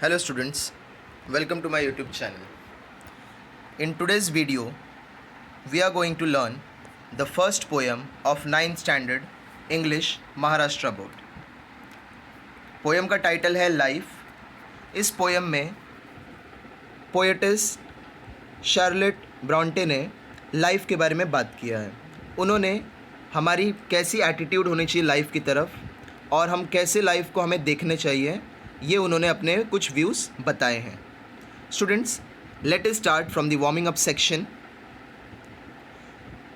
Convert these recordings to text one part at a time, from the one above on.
Hello students, welcome to my YouTube channel. In today's video, we are going to learn the first poem of 9th standard English Maharashtra board. Poem का title है life. इस poem में poetess Charlotte Brontë ने life के बारे में बात किया है। उन्होंने हमारी कैसी एटीट्यूड होनी चाहिए लाइफ की तरफ और हम कैसे लाइफ को हमें देखने चाहिए, ये उन्होंने अपने कुछ व्यूज़ बताए हैं। Students, let us start from the warming up section.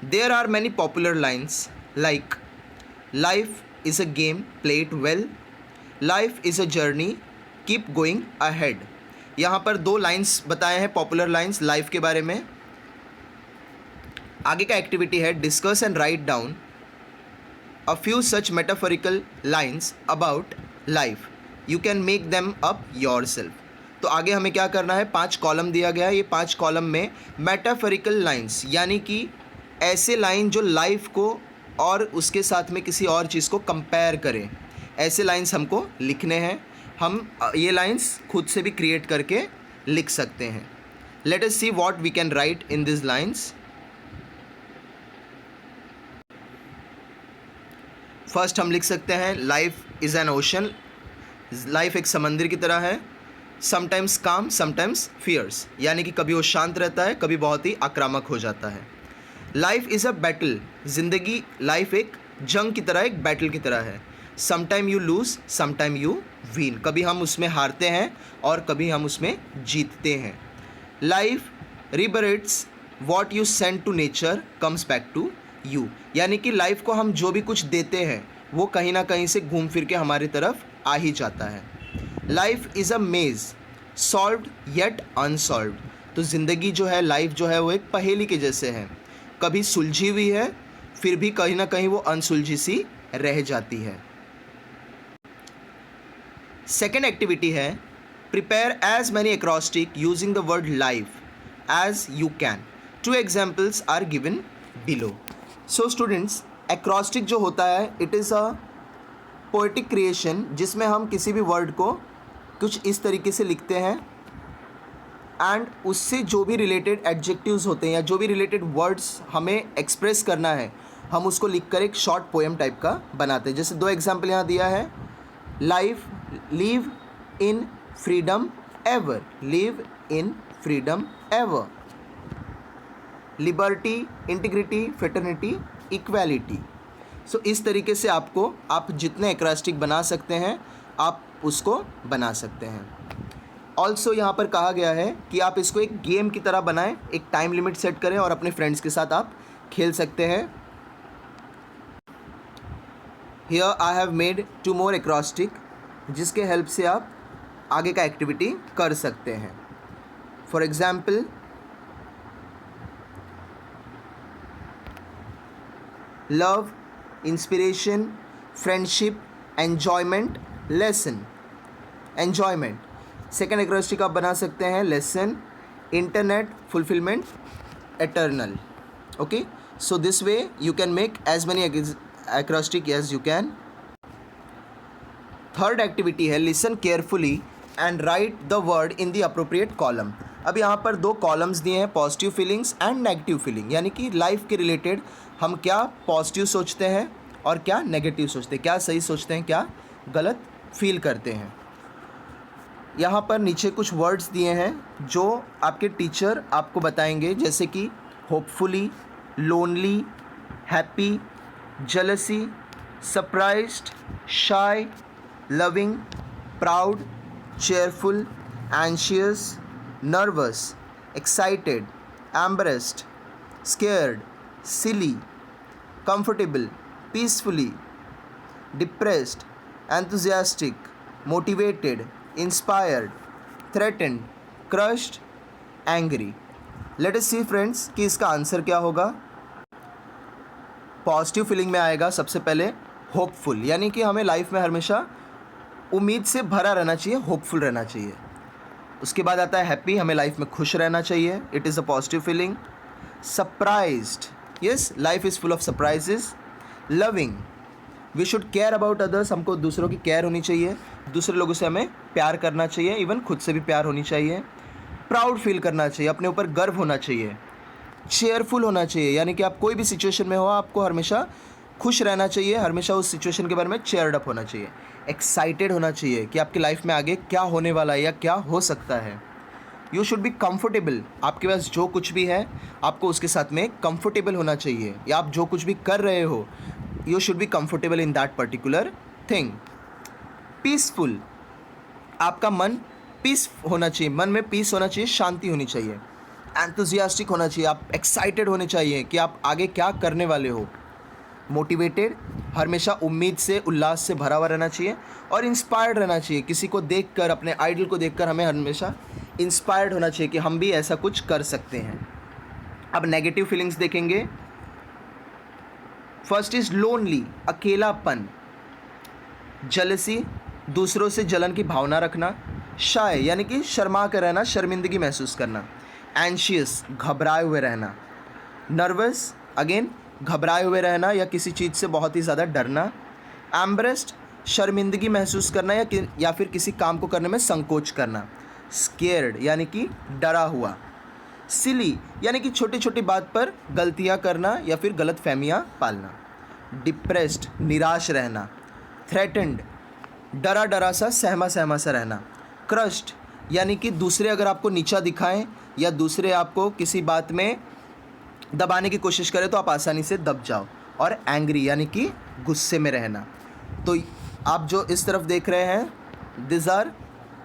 There are many popular lines like life is a game, play it well, life is a journey, keep going ahead. यहाँ पर दो लाइन्स बताए हैं popular lines life के बारे में। आगे का एक्टिविटी है discuss and write down a few such metaphorical lines about life, you can make them up your self. तो आगे हमें क्या करना है, 5 कॉलम दिया गया है। ये 5 कॉलम में मेटाफोरिकल लाइन्स यानी कि ऐसे लाइन जो लाइफ को और उसके साथ में किसी और चीज़ को कंपेयर करें, ऐसे लाइन्स हमको लिखने हैं। हम ये लाइन्स खुद से भी क्रिएट करके लिख सकते हैं। Let us see what we can write in this lines. First हम लिख सकते हैं life is an ocean. Life एक समंदर की तरह है। समटाइम्स काम समटाइम्स फियर्स, यानी कि कभी वो शांत रहता है, कभी बहुत ही आक्रामक हो जाता है। लाइफ इज़ अ बैटल, ज़िंदगी लाइफ एक जंग की तरह, एक बैटल की तरह है। Sometime you lose sometime you win, कभी हम उसमें हारते हैं और कभी हम उसमें जीतते हैं। Life reverberates what you send to nature comes back to you, यानी कि लाइफ को हम जो भी कुछ देते हैं वो कहीं ना कहीं से घूम फिर के हमारी तरफ आ ही जाता है। लाइफ इज़ अ मेज़ सॉल्व्ड येट अनसॉल्व्ड, तो ज़िंदगी जो है, लाइफ जो है वो एक पहेली के जैसे है, कभी सुलझी हुई है फिर भी कहीं ना कहीं वो अनसुलझी सी रह जाती है। सेकेंड एक्टिविटी है prepare as many acrostic using the word life as you can. 2 examples are given below. So students, acrostic जो होता है it is a poetic creation जिसमें हम किसी भी वर्ड को कुछ इस तरीके से लिखते हैं एंड उससे जो भी रिलेटेड एडजेक्टिव्स होते हैं या जो भी रिलेटेड वर्ड्स हमें एक्सप्रेस करना है हम उसको लिखकर एक शॉर्ट पोएम टाइप का बनाते हैं। जैसे 2 एग्जाम्पल यहाँ दिया है, life live in freedom ever, live in freedom ever, liberty integrity fraternity equality. So इस तरीके से आप जितने एक्रोस्टिक बना सकते हैं आप उसको बना सकते हैं। ऑल्सो यहाँ पर कहा गया है कि आप इसको एक गेम की तरह बनाएं, एक टाइम लिमिट सेट करें और अपने फ्रेंड्स के साथ आप खेल सकते हैं। Here I have made 2 more acrostic जिसके हेल्प से आप आगे का एक्टिविटी कर सकते हैं। For example, love, inspiration, friendship, enjoyment, lesson. Enjoyment second acrostic आप बना सकते हैं, lesson, internet, fulfilment, eternal. Okay, so this way you can make as many acrostic as you can. Third activity है listen carefully and write the word in the appropriate column. अब यहाँ पर 2 columns दिए हैं, positive feelings and negative feeling, यानी कि life के related हम क्या पॉजिटिव सोचते हैं और क्या नेगेटिव सोचते हैं, क्या सही सोचते हैं, क्या गलत फील करते हैं। यहाँ पर नीचे कुछ वर्ड्स दिए हैं जो आपके टीचर आपको बताएंगे, जैसे कि hopefully, lonely, happy, jealousy, surprised, shy, loving, proud, cheerful, anxious, nervous, excited, embarrassed, scared, silly, comfortable, peacefully, depressed, enthusiastic, motivated, inspired, threatened, crushed, angry. Let us see friends कि इसका आंसर क्या होगा। पॉजिटिव फीलिंग में आएगा सबसे पहले hopeful, यानी कि हमें लाइफ में हमेशा उम्मीद से भरा रहना चाहिए, होपफुल रहना चाहिए। उसके बाद आता है हैप्पी, हमें लाइफ में खुश रहना चाहिए, it is a positive feeling. Surprised, yes, life is full of surprises. Loving, we should care about others, हमको दूसरों की केयर होनी चाहिए। दूसरे लोगों से हमें प्यार करना चाहिए, इवन खुद से भी प्यार होनी चाहिए। प्राउड फील करना चाहिए, अपने ऊपर गर्व होना चाहिए। चेयरफुल होना चाहिए, यानी कि आप कोई भी सिचुएशन में हो आपको हमेशा खुश रहना चाहिए, हमेशा उस सिचुएशन के बारे में चेयर्ड अप होना चाहिए। एक्साइटेड होना चाहिए कि आपकी लाइफ में आगे क्या होने वाला है या क्या हो सकता है। यू शुड बी कंफर्टेबल, आपके पास जो कुछ भी है आपको उसके साथ में कंफर्टेबल होना चाहिए, या आप जो कुछ भी कर रहे हो you should be comfortable in that particular thing. Peaceful, आपका मन पीस होना चाहिए, मन में पीस होना चाहिए, शांति होनी चाहिए। एंथुजियास्टिक होना चाहिए, आप एक्साइटेड होने चाहिए कि आप आगे क्या करने वाले हो। मोटिवेटेड, हमेशा उम्मीद से उल्लास से भरा हुआ रहना चाहिए। और इंस्पायर्ड रहना चाहिए, किसी को देखकर, अपने आइडल को देखकर हमें हमेशा इंस्पायर्ड होना चाहिए कि हम भी ऐसा कुछ कर सकते हैं। अब नेगेटिव फीलिंग्स देखेंगे। फर्स्ट इज लोनली, अकेलापन। जेलसी, दूसरों से जलन की भावना रखना। शाय, यानी कि शर्मा कर रहना, शर्मिंदगी महसूस करना। एंशियस, घबराए हुए रहना। नर्वस, अगेन घबराए हुए रहना या किसी चीज़ से बहुत ही ज़्यादा डरना। एम्ब्रेस्ड, शर्मिंदगी महसूस करना या फिर किसी काम को करने में संकोच करना। स्केयर्ड, यानी कि डरा हुआ। सिली, यानी कि छोटी छोटी बात पर गलतियां करना या फिर गलत फहमियाँ पालना। डिप्रेस्ड, निराश रहना। थ्रेटेंड, डरा डरा सा, सहमा सहमा सा रहना। क्रश्ड, यानी कि दूसरे अगर आपको नीचा दिखाएं या दूसरे आपको किसी बात में दबाने की कोशिश करें तो आप आसानी से दब जाओ। और एंग्री, यानी कि गुस्से में रहना। तो आप जो इस तरफ देख रहे हैं, this are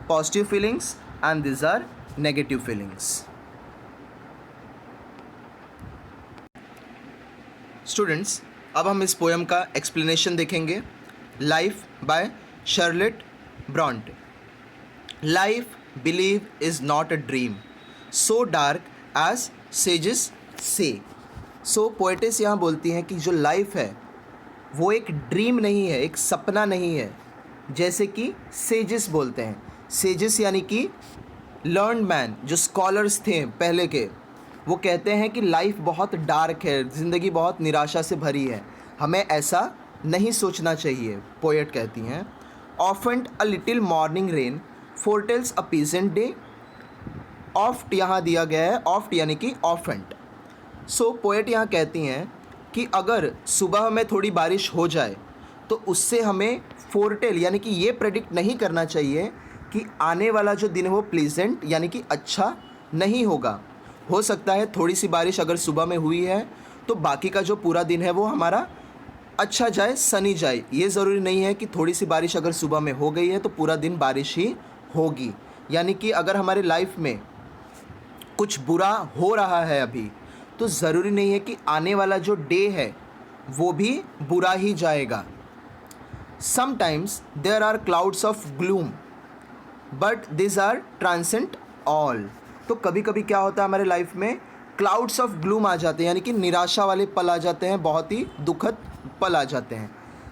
positive feelings and this are negative feelings. Students, अब हम इस पोएम का एक्सप्लेनेशन देखेंगे। Life by Charlotte Bronte. Life, believe, is not a dream so dark as sages say. So poetess यहाँ बोलती हैं कि जो लाइफ है वो एक ड्रीम नहीं है, एक सपना नहीं है, जैसे कि सेजेस बोलते हैं। सेजेस यानी कि लर्नड मैन, जो स्कॉलर्स थे पहले के, वो कहते हैं कि लाइफ बहुत डार्क है, ज़िंदगी बहुत निराशा से भरी है, हमें ऐसा नहीं सोचना चाहिए। पोएट कहती हैं, ऑफेंट a little morning rain foretells a pleasant day. Oft यहाँ दिया गया है, ऑफ्ट यानी कि ऑफेंट। सो पोएट यहाँ कहती हैं कि अगर सुबह में थोड़ी बारिश हो जाए तो उससे हमें फोरटेल यानी कि ये प्रेडिक्ट नहीं करना चाहिए कि आने वाला जो दिन है वो प्लीजेंट यानी कि अच्छा नहीं होगा। हो सकता है थोड़ी सी बारिश अगर सुबह में हुई है तो बाकी का जो पूरा दिन है वो हमारा अच्छा जाए, सनी जाए। ये ज़रूरी नहीं है कि थोड़ी सी बारिश अगर सुबह में हो गई है तो पूरा दिन बारिश ही होगी। यानी कि अगर हमारे लाइफ में कुछ बुरा हो रहा है अभी, तो ज़रूरी नहीं है कि आने वाला जो डे है वो भी बुरा ही जाएगा। Sometimes there are clouds of gloom but this are transient all. तो कभी कभी क्या होता है हमारे लाइफ में, क्लाउड्स ऑफ ग्लूम आ जाते हैं, यानी कि निराशा वाले पल आ जाते हैं, बहुत ही दुखद पल आ जाते हैं।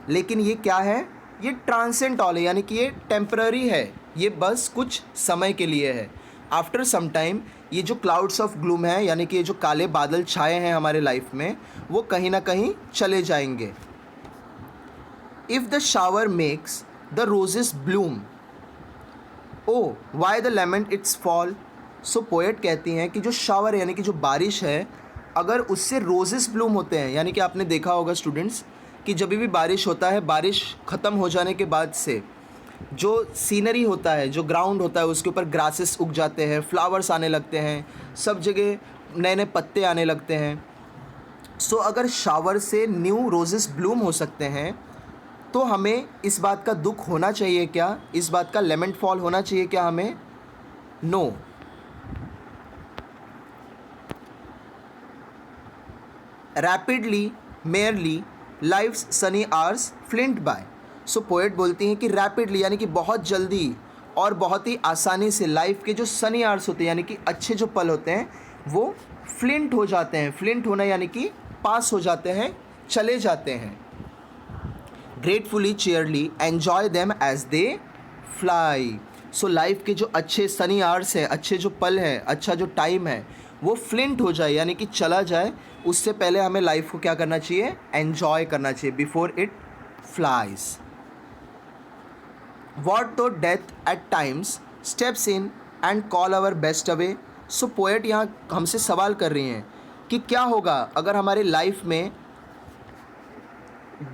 लेकिन ये क्या है, ये ट्रांसेंट ऑल है, यानी कि ये टेम्पररी है, ये बस कुछ समय के लिए है। आफ्टर सम टाइम ये जो क्लाउड्स ऑफ ग्लूम है, यानी कि ये जो काले बादल छाए हैं हमारे लाइफ में, वो कहीं ना कहीं चले जाएंगे। If the shower makes the roses bloom O why the lament its fall. So poet कहती हैं कि जो शावर यानी कि जो बारिश है, अगर उससे रोजेस ब्लूम होते हैं, यानी कि आपने देखा होगा स्टूडेंट्स कि जब भी बारिश होता है, बारिश ख़त्म हो जाने के बाद से जो सीनरी होता है, जो ग्राउंड होता है, उसके ऊपर ग्रासेस उग जाते हैं, फ्लावर्स आने लगते हैं, सब जगह नए नए पत्ते आने लगते हैं। सो अगर शावर से न्यू रोजेस ब्लूम हो सकते हैं तो हमें इस बात का दुख होना चाहिए क्या, इस बात का लेमेंट फॉल होना चाहिए क्या हमें? No. Rapidly merrily life's sunny hours flit by. So poet बोलती हैं कि रैपिडली यानी कि बहुत जल्दी और बहुत ही आसानी से लाइफ के जो सनी आवर्स होते हैं यानी कि अच्छे जो पल होते हैं वो फ्लिंट हो जाते हैं। फ्लिंट होना यानी कि पास हो जाते हैं, चले जाते हैं। Gratefully cheerily enjoy them as they fly. So life के जो अच्छे सनी आवर्स हैं, अच्छे जो पल हैं, अच्छा जो टाइम है वो फ्लिंट हो जाए यानी कि चला जाए, उससे पहले हमें लाइफ को क्या करना चाहिए? एन्जॉय करना चाहिए before it flies. What though death at times steps in and call our best away. So poet यहाँ हमसे सवाल कर रही हैं कि क्या होगा अगर हमारे लाइफ में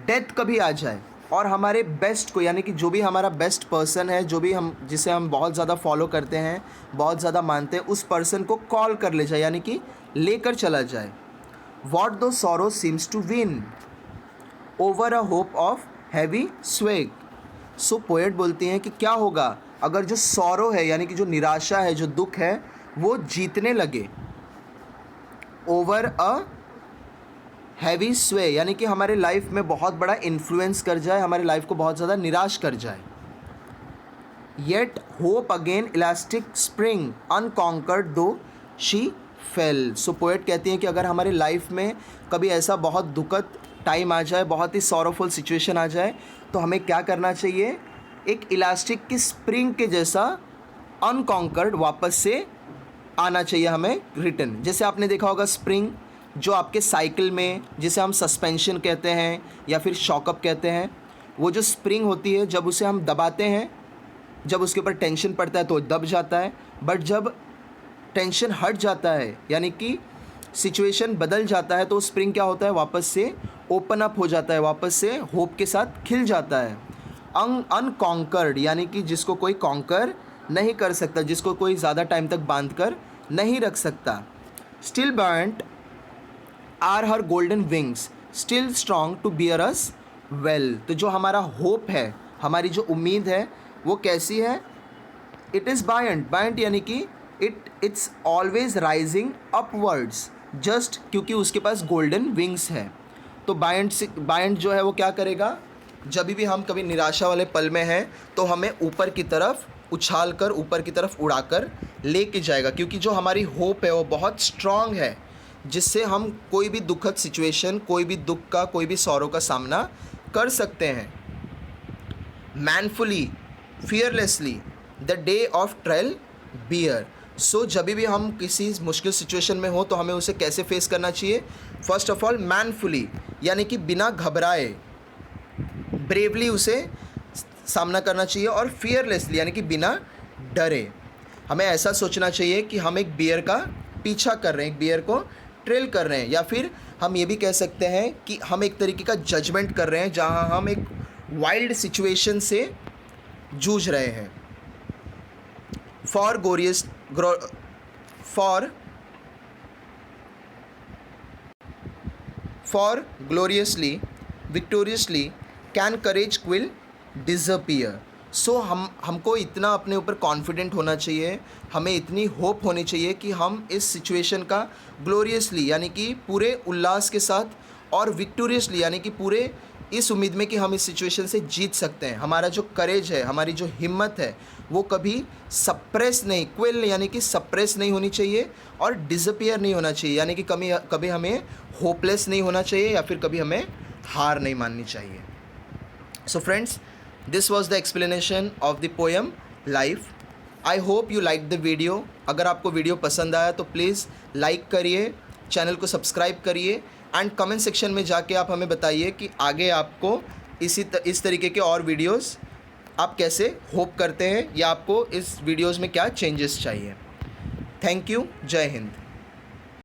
डेथ कभी आ जाए और हमारे बेस्ट को, यानी कि जो भी हमारा बेस्ट पर्सन है, जो भी हम जिसे हम बहुत ज़्यादा फॉलो करते हैं, बहुत ज़्यादा मानते हैं, उस पर्सन को कॉल कर ले जाए, यानी कि लेकर चला जाए। What though sorrow seems to win over a hope of heavy sway. So poet बोलती हैं कि क्या होगा अगर जो सॉरो है, यानी कि जो निराशा है, जो दुख है, वो जीतने लगे ओवर अ हैवी स्वे, यानी कि हमारे लाइफ में बहुत बड़ा इन्फ्लुएंस कर जाए, हमारे लाइफ को बहुत ज़्यादा निराश कर जाए। Yet hope again elastic spring unconquered दो शी फेल। सो पोएट कहती हैं कि अगर हमारे लाइफ में कभी ऐसा बहुत दुखद टाइम आ जाए, बहुत ही सॉरोफुल सिचुएशन आ जाए, तो हमें क्या करना चाहिए? एक इलास्टिक की स्प्रिंग के जैसा अनकॉन्कर्ड वापस से आना चाहिए हमें रिटर्न। जैसे आपने देखा होगा स्प्रिंग जो आपके साइकिल में, जिसे हम सस्पेंशन कहते हैं या फिर शॉकअप कहते हैं, वो जो स्प्रिंग होती है जब उसे हम दबाते हैं, जब उसके ऊपर टेंशन पड़ता है तो दब जाता है, बट जब टेंशन हट जाता है, यानी कि सिचुएशन बदल जाता है, तो स्प्रिंग क्या होता है? वापस से ओपन अप हो जाता है, वापस से होप के साथ खिल जाता है। अनकॉन्कर्ड, यानी कि जिसको कोई कॉन्कर नहीं कर सकता, जिसको कोई ज़्यादा टाइम तक बांध कर नहीं रख सकता। Still burnt are her golden wings still strong to bear us well. तो जो हमारा होप है, हमारी जो उम्मीद है, वो कैसी है? इट इज़ बायंट, बायंट यानी कि it's always rising upwards, just क्योंकि उसके पास गोल्डन विंग्स है। तो बायंट जो है वो क्या करेगा? जब भी हम कभी निराशा वाले पल में हैं तो हमें ऊपर की तरफ उछाल कर, ऊपर की तरफ उड़ाकर लेके जाएगा, क्योंकि जो हमारी होप है वो बहुत स्ट्रॉन्ग है, जिससे हम कोई भी दुखद सिचुएशन, कोई भी दुख का, कोई भी सॉरो का सामना कर सकते हैं। Manfully fearlessly the day of trial bear. So जब भी हम किसी मुश्किल सिचुएशन में हो तो हमें उसे कैसे फेस करना चाहिए? फर्स्ट ऑफ ऑल मैनफुली, यानी कि बिना घबराए ब्रेवली उसे सामना करना चाहिए, और फियरलेसली यानी कि बिना डरे हमें ऐसा सोचना चाहिए कि हम एक बियर का पीछा कर रहे हैं, एक बियर को ट्रेल कर रहे हैं, या फिर हम ये भी कह सकते हैं कि हम एक तरीके का जजमेंट कर रहे हैं जहां हम एक वाइल्ड सिचुएशन से जूझ रहे हैं। For gloriously victoriously can courage quell disappear. So हमको इतना अपने ऊपर कॉन्फिडेंट होना चाहिए, हमें इतनी होप होनी चाहिए कि हम इस सिचुएशन का ग्लोरियसली यानी कि पूरे उल्लास के साथ, और विक्टोरियसली यानी कि पूरे इस उम्मीद में कि हम इस सिचुएशन से जीत सकते हैं। हमारा जो करेज है, हमारी जो हिम्मत है, वो कभी सप्रेस नहीं, क्विल यानी कि सप्रेस नहीं होनी चाहिए, और डिसअपियर नहीं होना चाहिए, यानी कि कभी हमें होपलेस नहीं होना चाहिए, या फिर कभी हमें हार नहीं माननी चाहिए। So friends, this was the explanation of the poem life. I hope you like the video. अगर आपको वीडियो पसंद आया तो प्लीज़ लाइक करिए, चैनल को सब्सक्राइब करिए, एंड कमेंट सेक्शन में जाके आप हमें बताइए कि आगे आपको इस तरीके के और वीडियोस आप कैसे होप करते हैं, या आपको इस वीडियोस में क्या चेंजेस चाहिए। Thank you. जय हिंद।